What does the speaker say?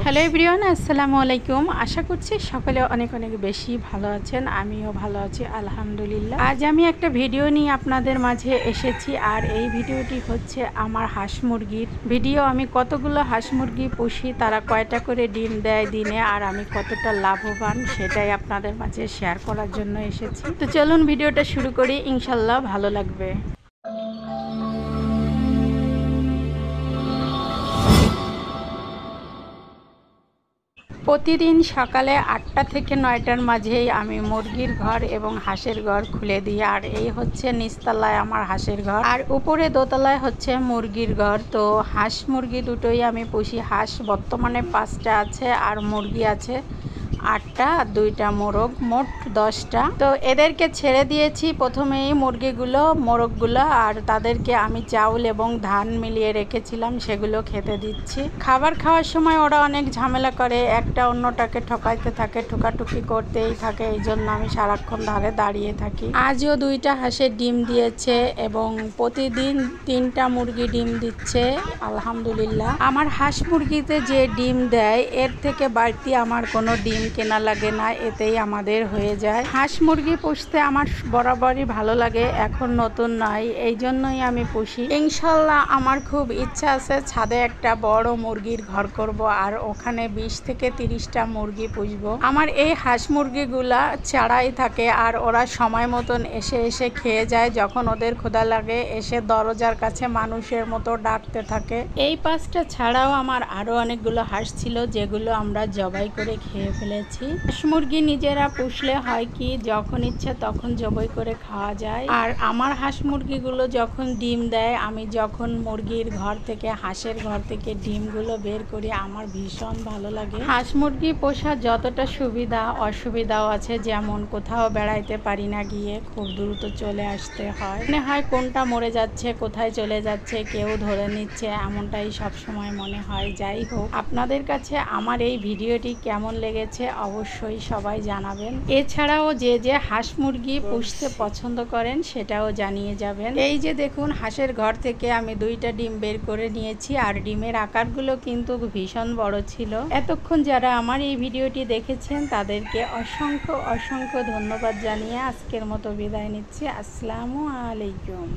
Hello everyone, আসসালামু আলাইকুম। আশা করছি সকলে অনেক অনেক বেশি ভালো আছেন। আমিও ভালো আছি আলহামদুলিল্লাহ। আজ আমি একটা ভিডিও নিয়ে আপনাদের মাঝে এসেছি, আর এই ভিডিওটি হচ্ছে আমার হাঁস মুরগির ভিডিও। আমি কতগুলো হাঁস মুরগি পুষি, তারা কয়টা করে ডিম দেয় দিনে, আর আমি কতটা লাভবান সেটাই আপনাদের মাঝে শেয়ার করার জন্য এসেছি। তো চলুন ভিডিওটা শুরু করি, ইনশাল্লাহ ভালো লাগবে। প্রতিদিন সকালে 8টা থেকে 9টার মাঝেই আমি মুরগির ঘর এবং হাঁসের ঘর খুলে দিই। আর এই হচ্ছে নিচতলায় আমার হাঁসের ঘর, আর উপরে দোতলায় হচ্ছে মুরগির ঘর। তো হাঁস মুরগি দুটোই আমি পুষি। হাঁস বর্তমানে 5টা আছে, আর মুরগি আছে 8টা, আর 2টা মোরগ, মোট 10টা। তো এদেরকে ছেড়ে দিয়েছি প্রথমেই মোরগগুলো, আর তাদেরকে আমি চাউল এবং ধান মিলিয়ে রেখেছিলাম, সেগুলো খেতে দিচ্ছি। খাবার খাওয়ার সময় ওরা অনেক ঝামেলা করে, একটা অন্যটাকে ঠকাইতে থাকে, ঠোকাঠুকি করতেই থাকে। এই জন্য আমি সারাক্ষণ ধারে দাঁড়িয়ে থাকি। আজও 2টা হাঁসের ডিম দিয়েছে এবং প্রতিদিন 3টা মুরগি ডিম দিচ্ছে আলহামদুলিল্লাহ। আমার হাঁস মুরগিতে যে ডিম দেয় এর থেকে বাড়তি আমার কোনো ডিম কেনা লাগে না, এতেই আমাদের হয়ে যায়। হাঁস মুরগি পুষতে আমার বরাবরই ভালো লাগে, এখন নতুন নয়, এই জন্যই আমি পুষি। ইনশাল্লাহ আমার খুব ইচ্ছা আছে ছাদে একটা বড় মুরগির ঘর করব, আর ওখানে 20 থেকে 30টা মুরগি পুষবো। আমার এই হাঁস মুরগিগুলা ছাড়াই থাকে, আর ওরা সময় মতন এসে এসে খেয়ে যায়। যখন ওদের ক্ষুধা লাগে এসে দরজার কাছে মানুষের মতো ডাকতে থাকে। এই 5টা ছাড়াও আমার আরো অনেকগুলো হাঁস ছিল, যেগুলো আমরা জবাই করে খেয়ে ফেলেছি। হাঁস মুরগি নিজেরা পুষলে হয় কি, যখন ইচ্ছে তখন জবাই করে খাওয়া যায়। আর আমার হাঁস মুরগিগুলো যখন ডিম দেয়, আমি যখন মুরগির ঘর থেকে, হাঁসের ঘর থেকে ডিমগুলো বের করি, আমার ভীষণ ভালো লাগে। হাঁস মুরগি পোষা যতটা সুবিধা, অসুবিধাও আছে। যেমন কোথাও বেড়াইতে পারি না গিয়ে, খুব দ্রুত চলে আসতে হয়, মনে হয় কোনটা মরে যাচ্ছে, কোথায় চলে যাচ্ছে, কেউ ধরে নিচ্ছে, এমনটাই সব সময় মনে হয়। যাই হোক, আপনাদের কাছে আমার এই ভিডিওটি কেমন লেগেছে অবশ্যই সবাই জানাবেন। এছাড়াও যে যে হাঁস মুরগি পুষতে পছন্দ করেন সেটাও জানিয়ে যাবেন। এই যে দেখুন, হাঁসের ঘর থেকে আমি 2টা ডিম বের করে নিয়েছি, আর ডিমের আকারগুলো কিন্তু ভীষণ বড় ছিল। এতক্ষণ যারা আমার এই ভিডিওটি দেখেছেন তাদেরকে অসংখ্য অসংখ্য ধন্যবাদ জানিয়ে আজকের মতো বিদায় নিচ্ছি। আসসালামু আলাইকুম।